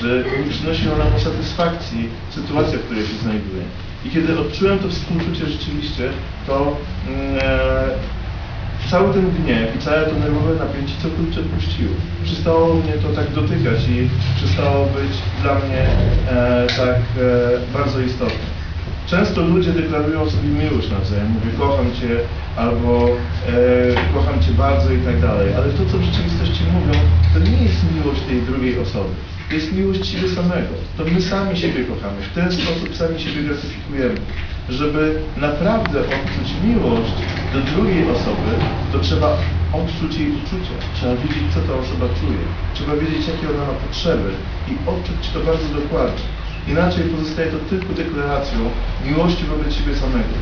że nie przynosi ona mu satysfakcji sytuacja, w której się znajduje. I kiedy odczułem to współczucie rzeczywiście, to cały ten gniew i całe to nerwowe napięcie całkowicie odpuściło. Przestało mnie to tak dotykać i przestało być dla mnie bardzo istotne. Często ludzie deklarują sobie miłość nawzajem, mówię kocham Cię albo kocham Cię bardzo i tak dalej, ale to co w rzeczywistości mówią, to nie jest miłość tej drugiej osoby, to jest miłość siebie samego, to my sami siebie kochamy, w ten sposób sami siebie gratyfikujemy. Żeby naprawdę odczuć miłość do drugiej osoby, to trzeba odczuć jej uczucia, trzeba wiedzieć co ta osoba czuje, trzeba wiedzieć jakie ona ma potrzeby i odczuć to bardzo dokładnie. Inaczej pozostaje to tylko deklaracją miłości wobec siebie samego.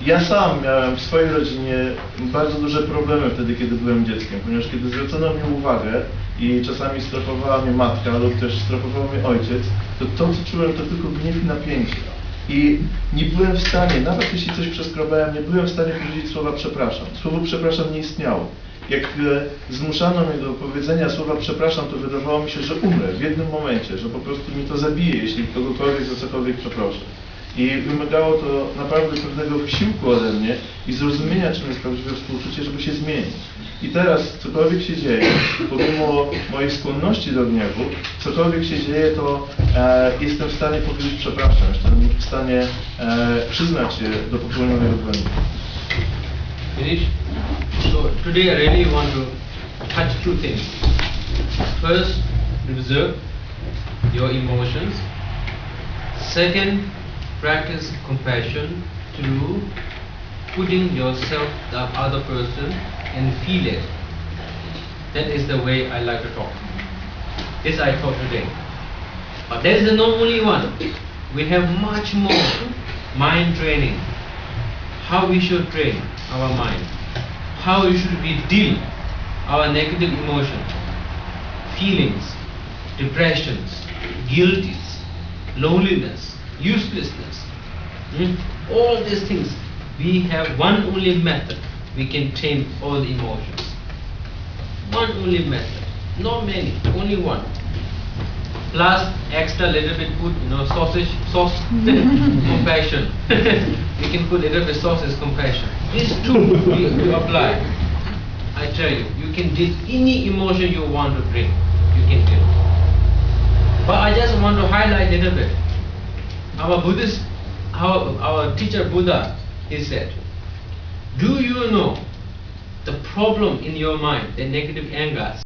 Ja sam miałem w swojej rodzinie bardzo duże problemy wtedy, kiedy byłem dzieckiem, ponieważ kiedy zwrócono mi uwagę i czasami strofowała mnie matka lub też strofował mnie ojciec, to co czułem to tylko gniew i napięcie. I nie byłem w stanie, nawet jeśli coś przeskrobałem, nie byłem w stanie powiedzieć słowa przepraszam. Słowo przepraszam nie istniało. Jak zmuszano mnie do powiedzenia słowa przepraszam, to wydawało mi się, że umrę w jednym momencie, że po prostu mi to zabije, jeśli kogokolwiek za cokolwiek przeproszę. I wymagało to naprawdę pewnego wysiłku ode mnie i zrozumienia, czym jest prawdziwe współczucie, żeby się zmienić. I teraz, cokolwiek się dzieje, pomimo mojej skłonności do gniewu, cokolwiek się dzieje, to jestem w stanie powiedzieć przepraszam, jestem w stanie przyznać się do popełnionego błędu. Finish? So today I really want to touch two things. First, observe your emotions. Second, practice compassion through putting yourself, the other person, and feel it. That is the way I like to talk. This I taught today. But that is not only one. We have much more mind training. How we should train our mind. How should we deal our negative emotions, feelings, depressions, guilties, loneliness, uselessness. All these things, we have one only method. We can tame all the emotions. One only method, not many, only one. Plus extra little bit put, sauce, compassion. We can put little bit sauce as compassion. These two you apply. I tell you, you can deal any emotion you want to bring. You can deal. But I just want to highlight a little bit. Our Buddhist, our teacher Buddha, he said, do you know the problem in your mind, the negative anger?